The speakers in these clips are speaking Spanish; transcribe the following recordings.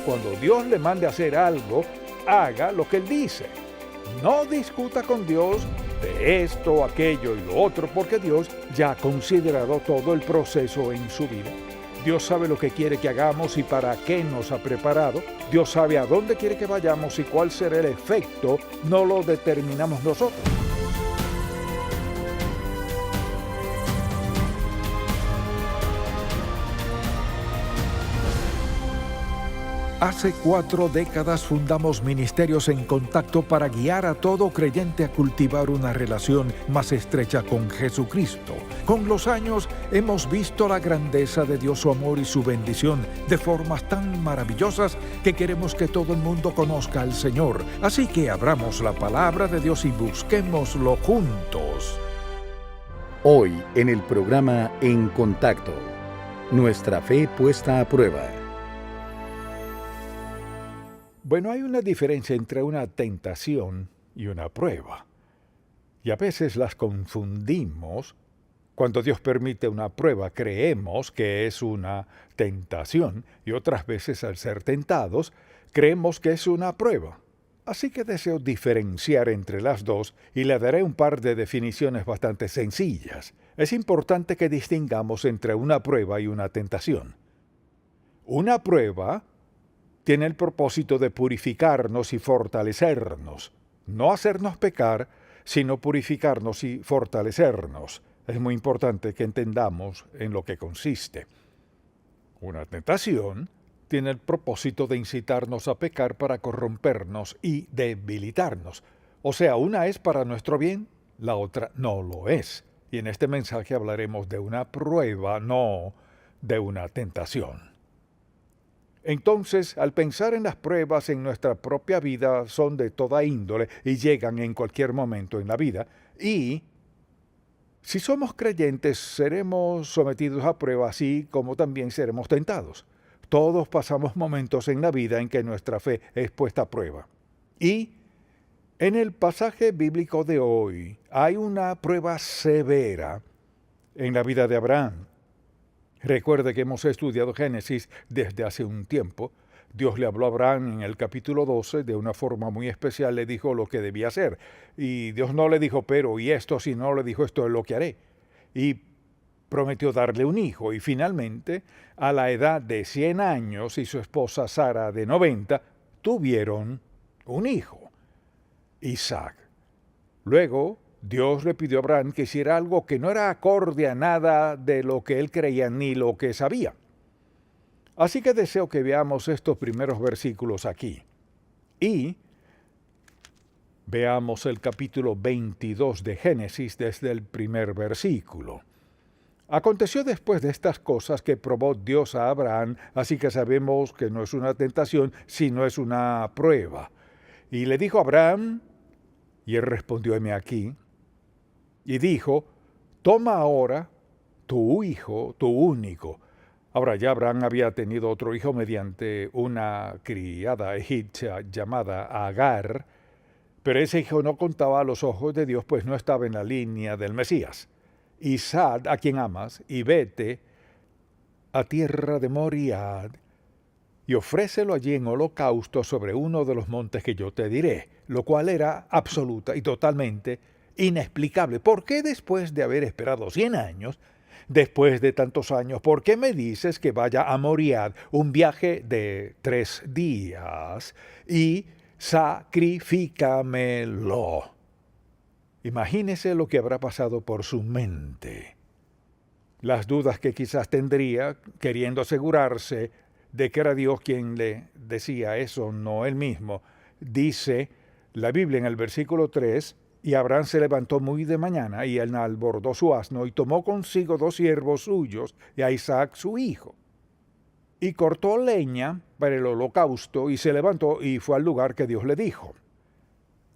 cuando Dios le mande hacer algo, haga lo que Él dice. No discuta con Dios de esto, aquello y lo otro, porque Dios ya ha considerado todo el proceso en su vida. Dios sabe lo que quiere que hagamos y para qué nos ha preparado. Dios sabe a dónde quiere que vayamos y cuál será el efecto. No lo determinamos nosotros. Hace 4 décadas fundamos Ministerios en Contacto para guiar a todo creyente a cultivar una relación más estrecha con Jesucristo. Con los años hemos visto la grandeza de Dios, su amor y su bendición de formas tan maravillosas que queremos que todo el mundo conozca al Señor. Así que abramos la palabra de Dios y busquémoslo juntos. Hoy en el programa En Contacto, nuestra fe puesta a prueba. Bueno, hay una diferencia entre una tentación y una prueba. Y a veces las confundimos. Cuando Dios permite una prueba, creemos que es una tentación, y otras veces al ser tentados, creemos que es una prueba. Así que deseo diferenciar entre las dos y le daré un par de definiciones bastante sencillas. Es importante que distingamos entre una prueba y una tentación. Una prueba tiene el propósito de purificarnos y fortalecernos, no hacernos pecar, sino purificarnos y fortalecernos. Es muy importante que entendamos en lo que consiste. Una tentación tiene el propósito de incitarnos a pecar para corrompernos y debilitarnos. O sea, una es para nuestro bien, la otra no lo es. Y en este mensaje hablaremos de una prueba, no de una tentación. Entonces, al pensar en las pruebas en nuestra propia vida, son de toda índole y llegan en cualquier momento en la vida. Y si somos creyentes, seremos sometidos a pruebas, así como también seremos tentados. Todos pasamos momentos en la vida en que nuestra fe es puesta a prueba. Y en el pasaje bíblico de hoy hay una prueba severa en la vida de Abraham. Recuerde que hemos estudiado Génesis desde hace un tiempo. Dios le habló a Abraham en el capítulo 12 de una forma muy especial, le dijo lo que debía hacer. Y Dios no le dijo, pero y esto, si no le dijo, esto es lo que haré. Y prometió darle un hijo. Y finalmente, a la edad de 100 años y su esposa Sara de 90, tuvieron un hijo, Isaac. Luego, Dios le pidió a Abraham que hiciera algo que no era acorde a nada de lo que él creía ni lo que sabía. Así que deseo que veamos estos primeros versículos aquí. Y veamos el capítulo 22 de Génesis desde el primer versículo. Aconteció después de estas cosas que probó Dios a Abraham, así que sabemos que no es una tentación, sino es una prueba. Y le dijo a Abraham, y él respondió, heme aquí, y dijo, toma ahora tu hijo, tu único. Ahora ya Abraham había tenido otro hijo mediante una criada egipcia llamada Agar, pero ese hijo no contaba a los ojos de Dios, pues no estaba en la línea del Mesías. Y sal a quien amas, y vete a tierra de Moriad, y ofrécelo allí en holocausto sobre uno de los montes que yo te diré, lo cual era absoluta y totalmente inexplicable. ¿Por qué después de haber esperado 100 años, después de tantos años, por qué me dices que vaya a Moriad, un viaje de 3 días, y sacrifícamelo? Imagínese lo que habrá pasado por su mente. Las dudas que quizás tendría, queriendo asegurarse de que era Dios quien le decía eso, no él mismo. Dice la Biblia en el versículo 3, y Abraham se levantó muy de mañana, y enalbordó su asno, y tomó consigo 2 siervos suyos, y a Isaac su hijo. Y cortó leña para el holocausto, y se levantó y fue al lugar que Dios le dijo.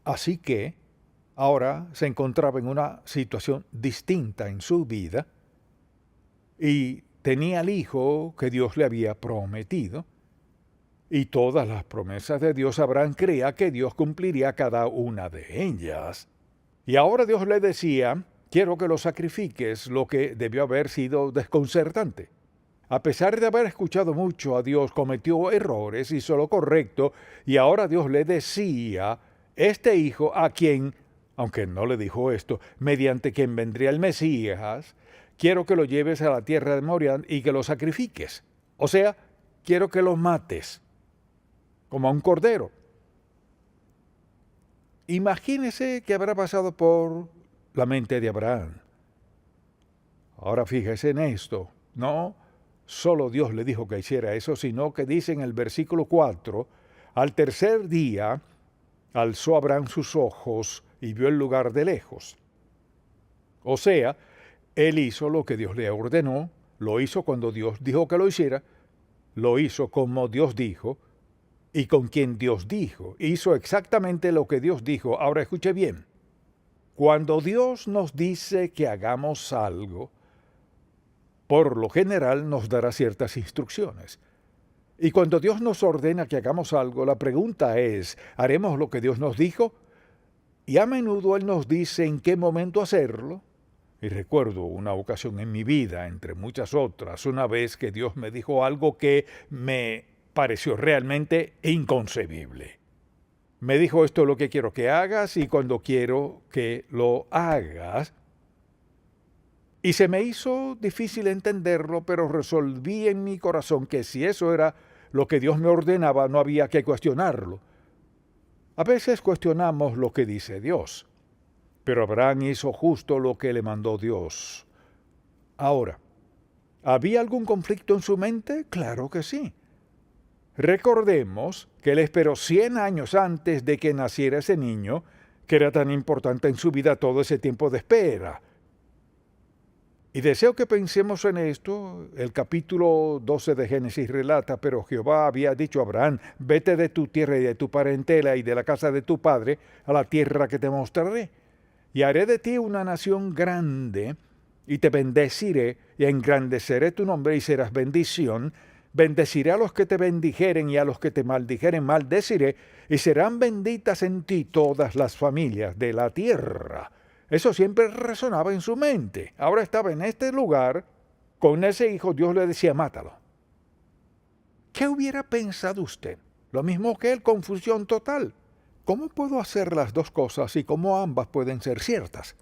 Así que ahora se encontraba en una situación distinta en su vida, y tenía al hijo que Dios le había prometido, y todas las promesas de Dios Abraham creía que Dios cumpliría cada una de ellas. Y ahora Dios le decía, quiero que lo sacrifiques, lo que debió haber sido desconcertante. A pesar de haber escuchado mucho a Dios, cometió errores, hizo lo correcto, y ahora Dios le decía, este hijo a quien, aunque no le dijo esto, mediante quien vendría el Mesías, quiero que lo lleves a la tierra de Moria y que lo sacrifiques. O sea, quiero que lo mates, como a un cordero. Imagínese que habrá pasado por la mente de Abraham. Ahora fíjese en esto, no solo Dios le dijo que hiciera eso, sino que dice en el versículo 4, al tercer día alzó Abraham sus ojos y vio el lugar de lejos. O sea, él hizo lo que Dios le ordenó, lo hizo cuando Dios dijo que lo hiciera, lo hizo como Dios dijo y con quien Dios dijo. Hizo exactamente lo que Dios dijo. Ahora escuche bien. Cuando Dios nos dice que hagamos algo, por lo general nos dará ciertas instrucciones. Y cuando Dios nos ordena que hagamos algo, la pregunta es, ¿haremos lo que Dios nos dijo? Y a menudo Él nos dice en qué momento hacerlo. Y recuerdo una ocasión en mi vida, entre muchas otras, una vez que Dios me dijo algo que me pareció realmente inconcebible. Me dijo, esto es lo que quiero que hagas y cuando quiero que lo hagas. Y se me hizo difícil entenderlo, pero resolví en mi corazón que si eso era lo que Dios me ordenaba, no había que cuestionarlo. A veces cuestionamos lo que dice Dios, pero Abraham hizo justo lo que le mandó Dios. Ahora, ¿había algún conflicto en su mente? Claro que sí. Recordemos que él esperó 100 años antes de que naciera ese niño, que era tan importante en su vida todo ese tiempo de espera. Y deseo que pensemos en esto. El capítulo 12 de Génesis relata, pero Jehová había dicho a Abraham, vete de tu tierra y de tu parentela y de la casa de tu padre a la tierra que te mostraré. Y haré de ti una nación grande, y te bendeciré, y engrandeceré tu nombre, y serás bendición. Bendeciré a los que te bendijeren, y a los que te maldijeren maldeciré, y serán benditas en ti todas las familias de la tierra. Eso siempre resonaba en su mente. Ahora estaba en este lugar, con ese hijo, Dios le decía, mátalo. ¿Qué hubiera pensado usted? Lo mismo que él, confusión total. ¿Cómo puedo hacer las dos cosas y cómo ambas pueden ser ciertas?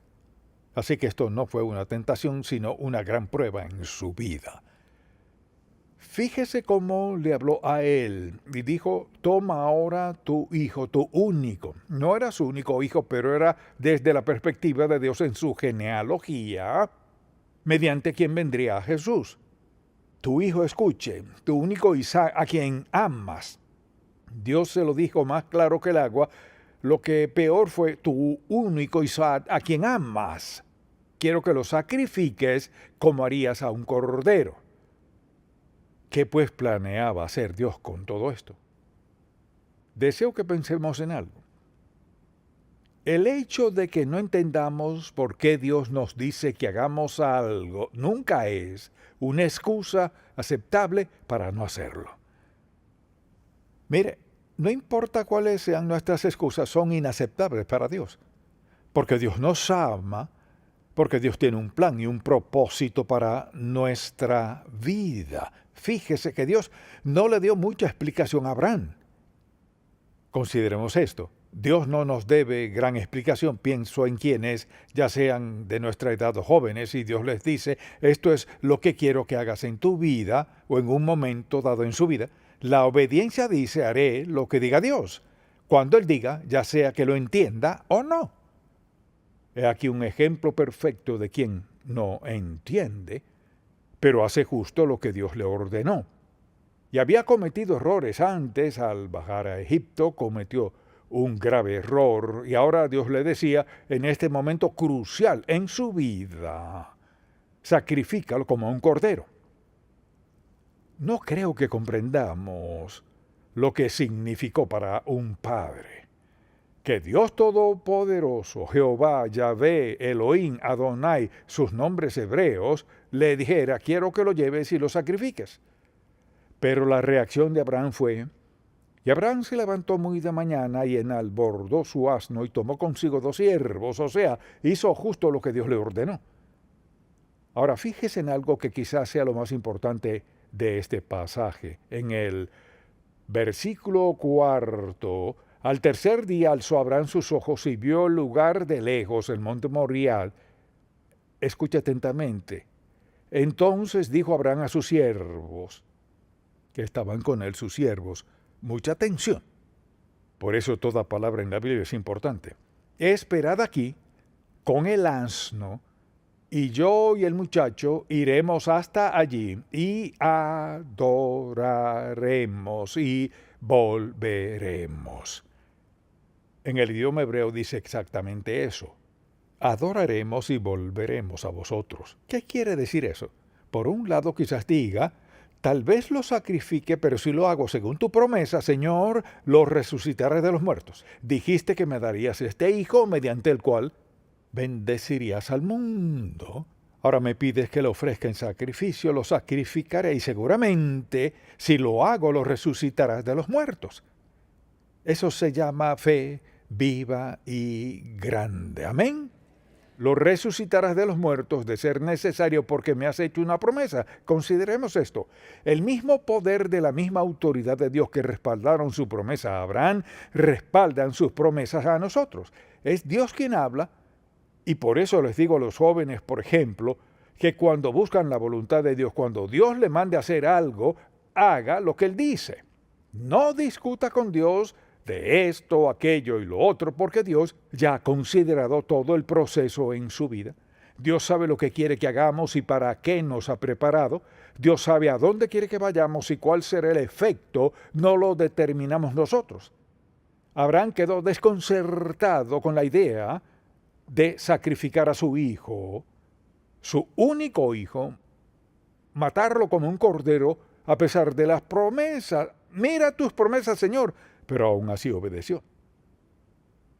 Así que esto no fue una tentación, sino una gran prueba en su vida. Fíjese cómo le habló a él y dijo, toma ahora tu hijo, tu único. No era su único hijo, pero era desde la perspectiva de Dios en su genealogía, mediante quien vendría a Jesús. Tu hijo escuche, tu único Isaac, a quien amas. Dios se lo dijo más claro que el agua. Lo que peor fue tu único Isaac, a quien amas. Quiero que lo sacrifiques como harías a un cordero. ¿Qué pues planeaba hacer Dios con todo esto? Deseo que pensemos en algo. El hecho de que no entendamos por qué Dios nos dice que hagamos algo nunca es una excusa aceptable para no hacerlo. Mire, no importa cuáles sean nuestras excusas, son inaceptables para Dios. Porque Dios nos ama, porque Dios tiene un plan y un propósito para nuestra vida. Fíjese que Dios no le dio mucha explicación a Abraham. Consideremos esto. Dios no nos debe gran explicación. Pienso en quienes, ya sean de nuestra edad o jóvenes, y Dios les dice, esto es lo que quiero que hagas en tu vida o en un momento dado en su vida. La obediencia dice, haré lo que diga Dios. Cuando Él diga, ya sea que lo entienda o no. He aquí un ejemplo perfecto de quien no entiende, pero hace justo lo que Dios le ordenó. Y había cometido errores antes, al bajar a Egipto, cometió un grave error, y ahora Dios le decía, en este momento crucial en su vida, sacrifícalo como un cordero. No creo que comprendamos lo que significó para un padre que Dios Todopoderoso, Jehová, Yahvé, Elohim, Adonai, sus nombres hebreos, le dijera, quiero que lo lleves y lo sacrifiques. Pero la reacción de Abraham fue, y Abraham se levantó muy de mañana y enalbordó su asno y tomó consigo 2 siervos, o sea, hizo justo lo que Dios le ordenó. Ahora fíjese en algo que quizás sea lo más importante de este pasaje. En el versículo 4, al tercer día alzó Abraham sus ojos y vio el lugar de lejos, el monte Moriah. Escucha atentamente. Entonces dijo Abraham a sus siervos, que estaban con él, sus siervos, mucha atención. Por eso toda palabra en la Biblia es importante. Esperad aquí con el asno, y yo y el muchacho iremos hasta allí y adoraremos y volveremos. En el idioma hebreo dice exactamente eso. Adoraremos y volveremos a vosotros. ¿Qué quiere decir eso? Por un lado quizás diga, tal vez lo sacrifique, pero si lo hago según tu promesa, Señor, lo resucitaré de los muertos. Dijiste que me darías este hijo mediante el cual bendecirías al mundo. Ahora me pides que lo ofrezca en sacrificio, lo sacrificaré y seguramente, si lo hago, lo resucitarás de los muertos. Eso se llama fe viva y grande. Amén. Lo resucitarás de los muertos de ser necesario porque me has hecho una promesa. Consideremos esto. El mismo poder de la misma autoridad de Dios que respaldaron su promesa a Abraham, respaldan sus promesas a nosotros. Es Dios quien habla. Y por eso les digo a los jóvenes, por ejemplo, que cuando buscan la voluntad de Dios, cuando Dios le mande a hacer algo, haga lo que Él dice. No discuta con Dios de esto, aquello y lo otro, porque Dios ya ha considerado todo el proceso en su vida. Dios sabe lo que quiere que hagamos y para qué nos ha preparado. Dios sabe a dónde quiere que vayamos y cuál será el efecto, no lo determinamos nosotros. Abraham quedó desconcertado con la idea de sacrificar a su hijo, su único hijo, matarlo como un cordero a pesar de las promesas. Mira tus promesas, Señor, pero aún así obedeció.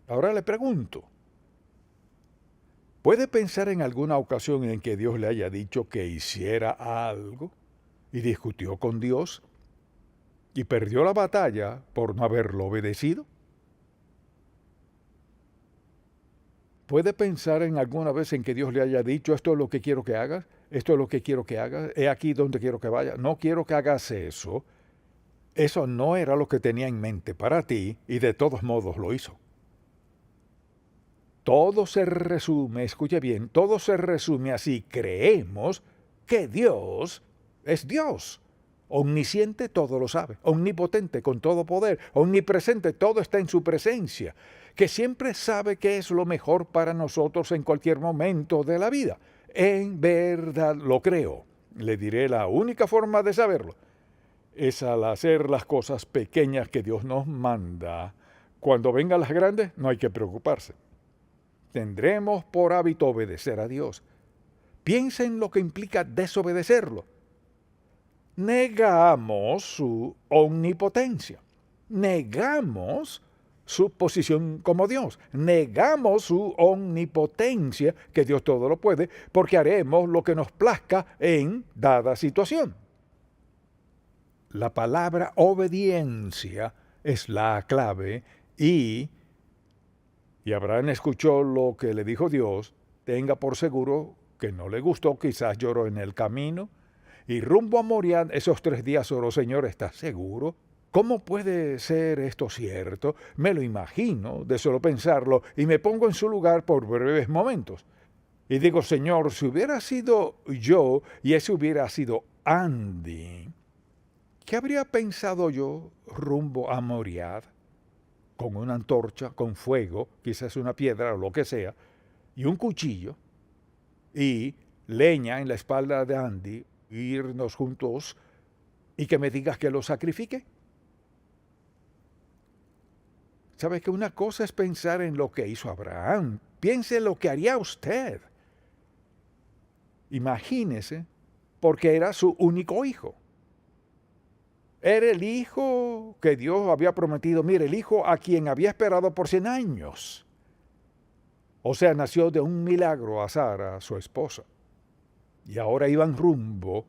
Ahora le pregunto, ¿puede pensar en alguna ocasión en que Dios le haya dicho que hiciera algo y discutió con Dios y perdió la batalla por no haberlo obedecido? ¿Puede pensar en alguna vez en que Dios le haya dicho, esto es lo que quiero que hagas, esto es lo que quiero que hagas, he aquí donde quiero que vaya, no quiero que hagas eso? Eso no era lo que tenía en mente para ti y de todos modos lo hizo. Todo se resume, escuche bien, todo se resume así. Creemos que Dios es Dios. Omnisciente, todo lo sabe. Omnipotente, con todo poder. Omnipresente, todo está en su presencia. Que siempre sabe qué es lo mejor para nosotros en cualquier momento de la vida. En verdad lo creo. Le diré la única forma de saberlo es al hacer las cosas pequeñas que Dios nos manda. Cuando vengan las grandes, no hay que preocuparse. Tendremos por hábito obedecer a Dios. Piensa en lo que implica desobedecerlo. Negamos su omnipotencia. Negamos su posición como Dios. Negamos su omnipotencia, que Dios todo lo puede, porque haremos lo que nos plazca en dada situación. La palabra obediencia es la clave y Abraham escuchó lo que le dijo Dios. Tenga por seguro que no le gustó, quizás lloró en el camino. Y rumbo a Moriah, esos 3 días oró, Señor, ¿estás seguro? ¿Cómo puede ser esto cierto? Me lo imagino de solo pensarlo y me pongo en su lugar por breves momentos. Y digo, Señor, si hubiera sido yo y ese hubiera sido Andy, ¿qué habría pensado yo rumbo a Moriah? Con una antorcha, con fuego, quizás una piedra o lo que sea, y un cuchillo, y leña en la espalda de Andy, irnos juntos, y que me digas que lo sacrifique. ¿Sabe que una cosa es pensar en lo que hizo Abraham? Piense en lo que haría usted. Imagínese, porque era su único hijo. Era el hijo que Dios había prometido. Mire, el hijo a quien había esperado por 100 años. O sea, nació de un milagro a Sara, su esposa. Y ahora iban rumbo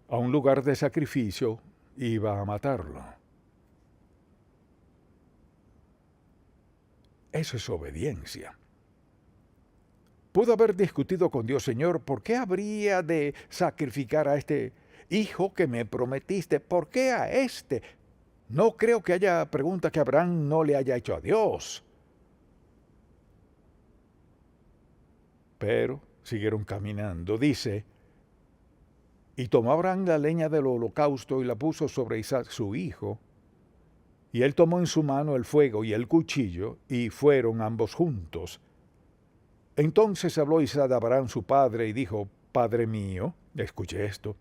a un lugar de sacrificio, iba a matarlo. Eso es obediencia. Pudo haber discutido con Dios, Señor, ¿por qué habría de sacrificar a este? hijo que me prometiste, ¿por qué a este? No creo que haya pregunta que Abraham no le haya hecho a Dios. Pero siguieron caminando. Dice, y tomó Abraham la leña del holocausto y la puso sobre Isaac su hijo, y él tomó en su mano el fuego y el cuchillo, y fueron ambos juntos. Entonces habló Isaac a Abraham su padre y dijo, Padre mío, escuche esto,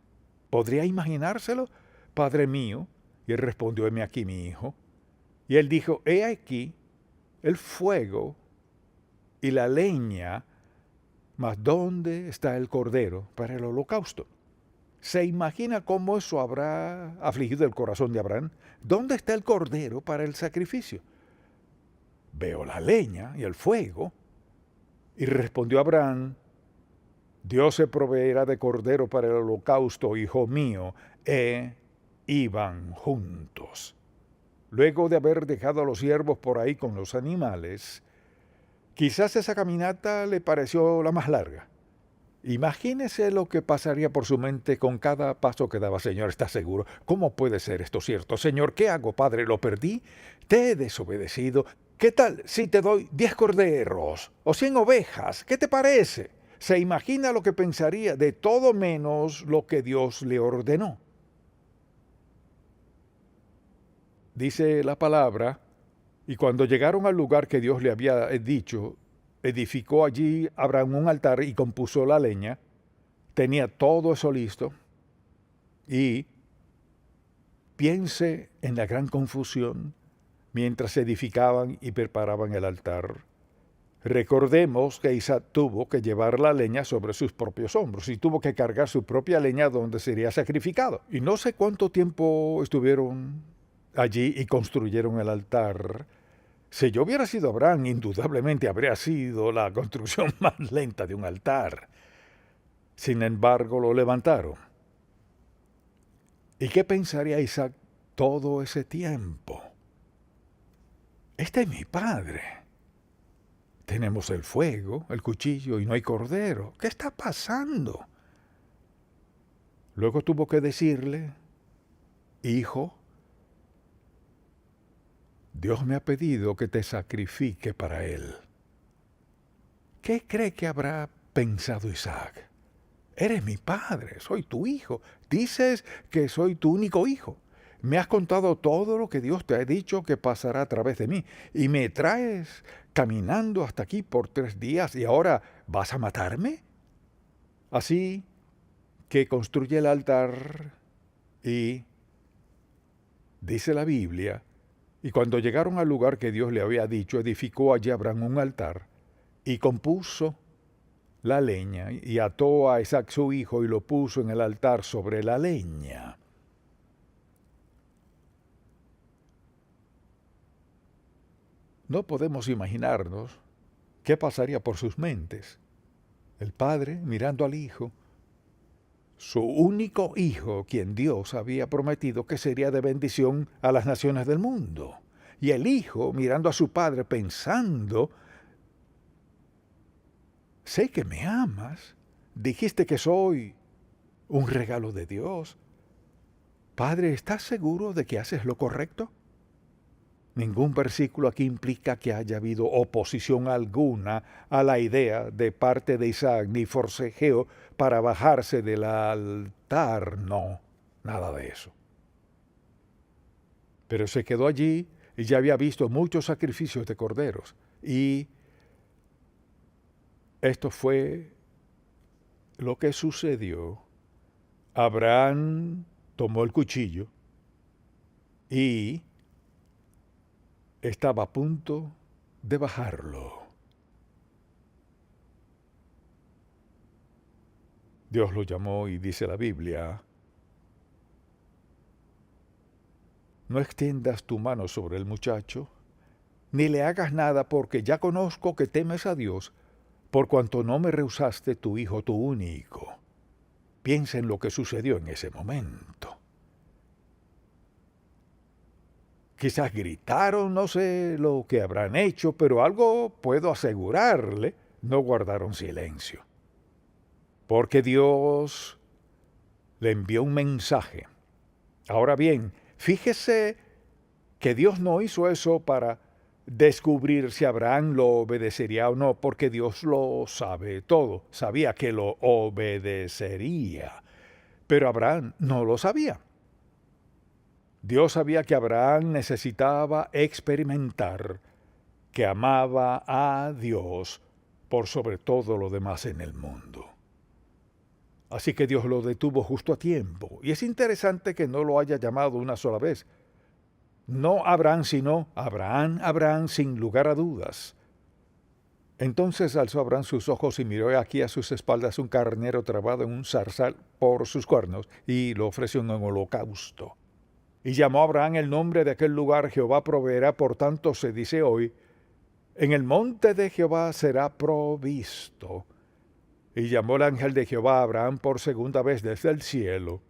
¿podría imaginárselo? Padre mío. Y él respondió, heme aquí mi hijo. Y él dijo, he aquí el fuego y la leña, mas ¿dónde está el cordero para el holocausto? ¿Se imagina cómo eso habrá afligido el corazón de Abraham? ¿Dónde está el cordero para el sacrificio? Veo la leña y el fuego. Y respondió Abraham, Dios se proveerá de cordero para el holocausto, hijo mío. Iban juntos. Luego de haber dejado a los siervos por ahí con los animales, quizás esa caminata le pareció la más larga. Imagínese lo que pasaría por su mente con cada paso que daba. Señor, ¿está seguro? ¿Cómo puede ser esto cierto? Señor, ¿qué hago, Padre? ¿Lo perdí? ¿Te he desobedecido? ¿Qué tal si te doy 10 corderos o 100 ovejas? ¿Qué te parece? Se imagina lo que pensaría de todo menos lo que Dios le ordenó. Dice la palabra, y cuando llegaron al lugar que Dios le había dicho, edificó allí Abraham un altar y compuso la leña, tenía todo eso listo, y piense en la gran confusión mientras edificaban y preparaban el altar. Recordemos que Isaac tuvo que llevar la leña sobre sus propios hombros y tuvo que cargar su propia leña donde sería sacrificado. Y no sé cuánto tiempo estuvieron allí y construyeron el altar. Si yo hubiera sido Abraham, indudablemente habría sido la construcción más lenta de un altar. Sin embargo, lo levantaron. ¿Y qué pensaría Isaac todo ese tiempo? Este es mi padre. Tenemos el fuego, el cuchillo y no hay cordero. ¿Qué está pasando? Luego tuvo que decirle, hijo, Dios me ha pedido que te sacrifique para él. ¿Qué cree que habrá pensado Isaac? Eres mi padre, soy tu hijo. Dices que soy tu único hijo. Me has contado todo lo que Dios te ha dicho que pasará a través de mí. Y me traes caminando hasta aquí por 3 días y ahora ¿vas a matarme? Así que construye el altar y, dice la Biblia, y cuando llegaron al lugar que Dios le había dicho, edificó allí Abraham un altar y compuso la leña y ató a Isaac su hijo y lo puso en el altar sobre la leña. No podemos imaginarnos qué pasaría por sus mentes. El padre mirando al hijo, su único hijo, quien Dios había prometido que sería de bendición a las naciones del mundo. Y el hijo mirando a su padre pensando, sé que me amas, dijiste que soy un regalo de Dios. Padre, ¿estás seguro de que haces lo correcto? Ningún versículo aquí implica que haya habido oposición alguna a la idea de parte de Isaac, ni forcejeo para bajarse del altar, no, nada de eso. Pero se quedó allí y ya había visto muchos sacrificios de corderos. Y esto fue lo que sucedió. Abraham tomó el cuchillo y estaba a punto de bajarlo. Dios lo llamó y dice la Biblia, no extiendas tu mano sobre el muchacho, ni le hagas nada porque ya conozco que temes a Dios, por cuanto no me rehusaste tu hijo, tu único. Piensa en lo que sucedió en ese momento. Quizás gritaron, no sé lo que habrán hecho, pero algo puedo asegurarle, no guardaron silencio. Porque Dios le envió un mensaje. Ahora bien, fíjese que Dios no hizo eso para descubrir si Abraham lo obedecería o no, porque Dios lo sabe todo. Sabía que lo obedecería, pero Abraham no lo sabía. Dios sabía que Abraham necesitaba experimentar que amaba a Dios por sobre todo lo demás en el mundo. Así que Dios lo detuvo justo a tiempo. Y es interesante que no lo haya llamado una sola vez. No Abraham, sino Abraham, Abraham, sin lugar a dudas. Entonces alzó Abraham sus ojos y miró aquí a sus espaldas un carnero trabado en un zarzal por sus cuernos, y lo ofreció en holocausto. Y llamó a Abraham el nombre de aquel lugar: Jehová proveerá. Por tanto se dice hoy: en el monte de Jehová será provisto. Y llamó el ángel de Jehová a Abraham por segunda vez desde el cielo,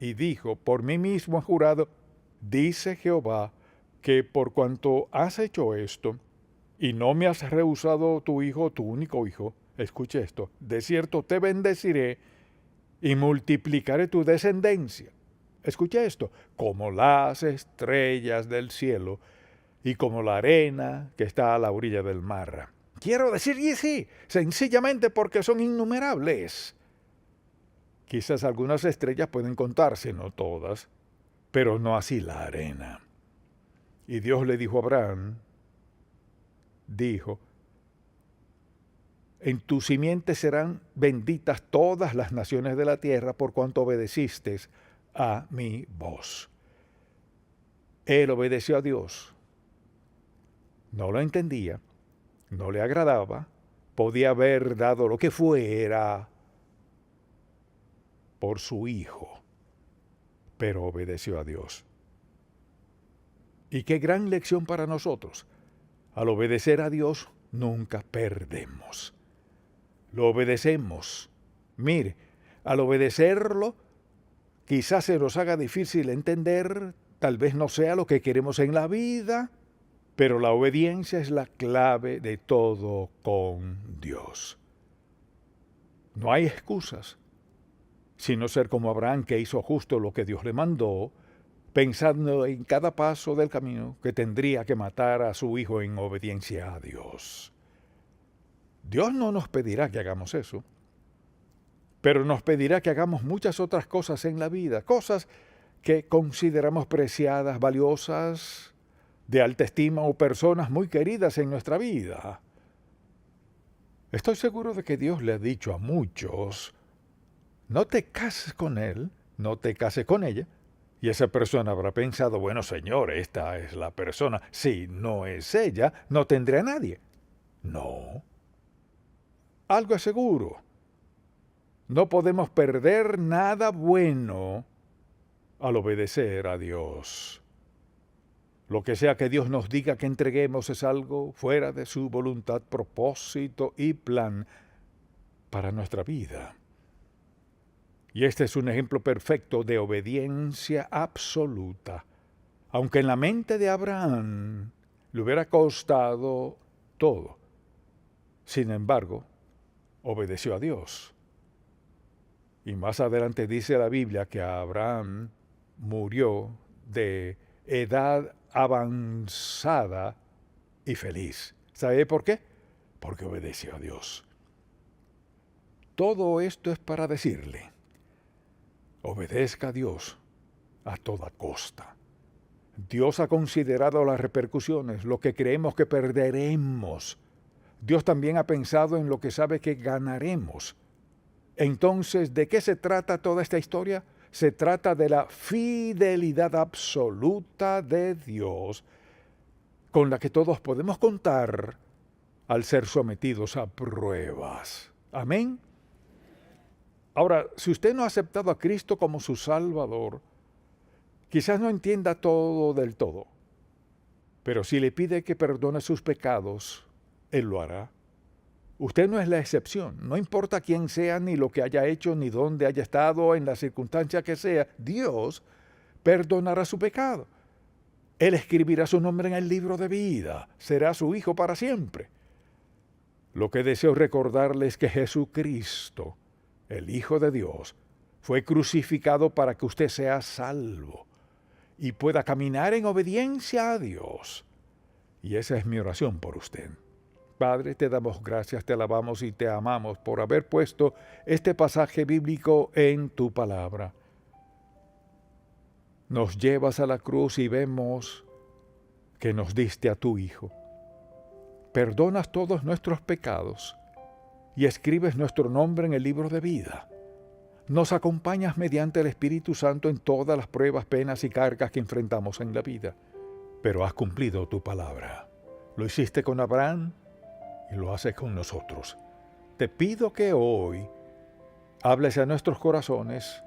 y dijo: por mí mismo he jurado, dice Jehová, que por cuanto has hecho esto, y no me has rehusado tu hijo, tu único hijo, escuche esto, de cierto te bendeciré, y multiplicaré tu descendencia. Escuche esto: como las estrellas del cielo, y como la arena que está a la orilla del mar. Quiero decir, y sí, sencillamente porque son innumerables. Quizás algunas estrellas pueden contarse, no todas, pero no así la arena. Y Dios le dijo a Abraham, dijo: en tu simiente serán benditas todas las naciones de la tierra, por cuanto obedeciste a mi voz. Él obedeció a Dios. No lo entendía, no le agradaba, podía haber dado lo que fuera por su hijo, pero obedeció a Dios. Y qué gran lección para nosotros. Al obedecer a Dios, nunca perdemos. Lo obedecemos. Mire, al obedecerlo, quizás se nos haga difícil entender, tal vez no sea lo que queremos en la vida, pero la obediencia es la clave de todo con Dios. No hay excusas, sino ser como Abraham, que hizo justo lo que Dios le mandó, pensando en cada paso del camino que tendría que matar a su hijo en obediencia a Dios. Dios no nos pedirá que hagamos eso, pero nos pedirá que hagamos muchas otras cosas en la vida, cosas que consideramos preciadas, valiosas, de alta estima, o personas muy queridas en nuestra vida. Estoy seguro de que Dios le ha dicho a muchos: no te cases con él, no te cases con ella. Y esa persona habrá pensado: bueno, Señor, esta es la persona. Si no es ella, no tendré a nadie. No. Algo es seguro: no podemos perder nada bueno al obedecer a Dios. Lo que sea que Dios nos diga que entreguemos es algo fuera de su voluntad, propósito y plan para nuestra vida. Y este es un ejemplo perfecto de obediencia absoluta, aunque en la mente de Abraham le hubiera costado todo. Sin embargo, obedeció a Dios. Y más adelante dice la Biblia que Abraham murió de edad avanzada y feliz. ¿Sabe por qué? Porque obedeció a Dios. Todo esto es para decirle: obedezca a Dios a toda costa. Dios ha considerado las repercusiones, lo que creemos que perderemos. Dios también ha pensado en lo que sabe que ganaremos. Entonces, ¿de qué se trata toda esta historia? Se trata de la fidelidad absoluta de Dios, con la que todos podemos contar al ser sometidos a pruebas. Amén. Ahora, si usted no ha aceptado a Cristo como su Salvador, quizás no entienda todo del todo, pero si le pide que perdone sus pecados, Él lo hará. Usted no es la excepción. No importa quién sea, ni lo que haya hecho, ni dónde haya estado, en la circunstancia que sea, Dios perdonará su pecado. Él escribirá su nombre en el libro de vida. Será su hijo para siempre. Lo que deseo recordarles es que Jesucristo, el Hijo de Dios, Fue crucificado para que usted sea salvo y pueda caminar en obediencia a Dios. Y esa es mi oración por usted. Padre, te damos gracias, te alabamos y te amamos por haber puesto este pasaje bíblico en tu palabra. Nos llevas a la cruz y vemos que nos diste a tu Hijo. Perdonas todos nuestros pecados y escribes nuestro nombre en el libro de vida. Nos acompañas mediante el Espíritu Santo en todas las pruebas, penas y cargas que enfrentamos en la vida. Pero has cumplido tu palabra. Lo hiciste con Abraham y lo haces con nosotros. Te pido que hoy hables a nuestros corazones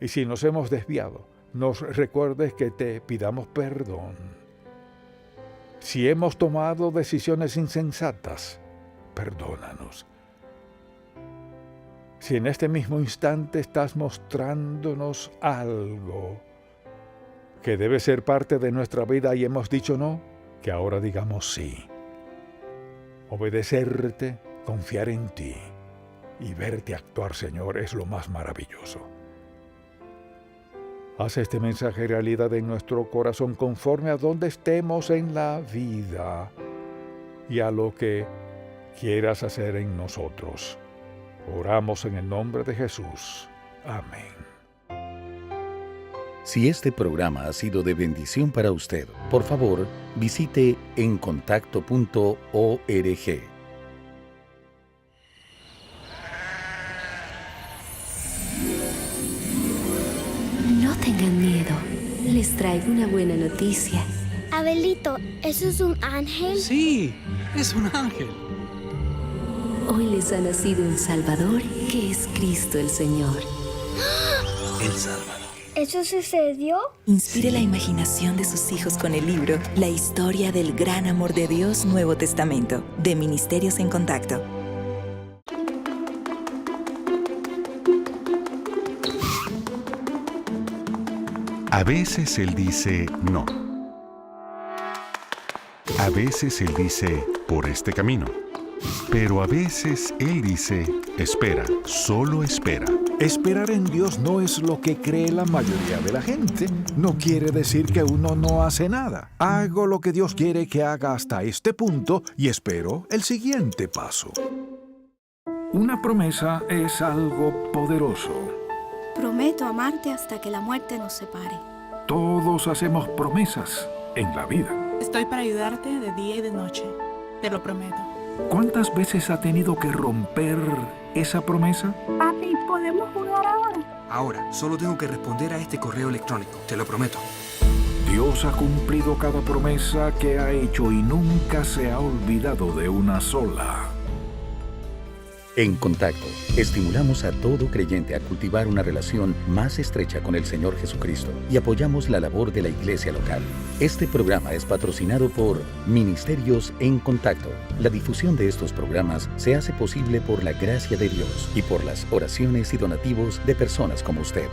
y si nos hemos desviado, nos recuerdes que te pidamos perdón. Si hemos tomado decisiones insensatas, perdónanos. Si en este mismo instante estás mostrándonos algo que debe ser parte de nuestra vida y hemos dicho no, que ahora digamos sí. Obedecerte, confiar en ti y verte actuar, Señor, es lo más maravilloso. Haz este mensaje realidad en nuestro corazón conforme a donde estemos en la vida y a lo que quieras hacer en nosotros. Oramos en el nombre de Jesús. Amén. Si este programa ha sido de bendición para usted, por favor, visite encontacto.org. No tengan miedo, les traigo una buena noticia. Abelito, ¿eso es un ángel? Sí, es un ángel. Hoy les ha nacido un Salvador, que es Cristo el Señor. El Salvador. ¿Eso sucedió? Inspire la imaginación de sus hijos con el libro La historia del gran amor de Dios Nuevo Testamento, de Ministerios en Contacto. A veces Él dice no. A veces Él dice por este camino. Pero a veces Él dice, espera, solo espera. Esperar en Dios no es lo que cree la mayoría de la gente. No quiere decir que uno no hace nada. Hago lo que Dios quiere que haga hasta este punto y espero el siguiente paso. Una promesa es algo poderoso. Prometo amarte hasta que la muerte nos separe. Todos hacemos promesas en la vida. Estoy para ayudarte de día y de noche. Te lo prometo. ¿Cuántas veces ha tenido que romper esa promesa? Papi, ¿podemos jugar ahora? Ahora, solo tengo que responder a este correo electrónico. Te lo prometo. Dios ha cumplido cada promesa que ha hecho y nunca se ha olvidado de una sola. En Contacto, estimulamos a todo creyente a cultivar una relación más estrecha con el Señor Jesucristo y apoyamos la labor de la iglesia local. Este programa es patrocinado por Ministerios en Contacto. La difusión de estos programas se hace posible por la gracia de Dios y por las oraciones y donativos de personas como usted.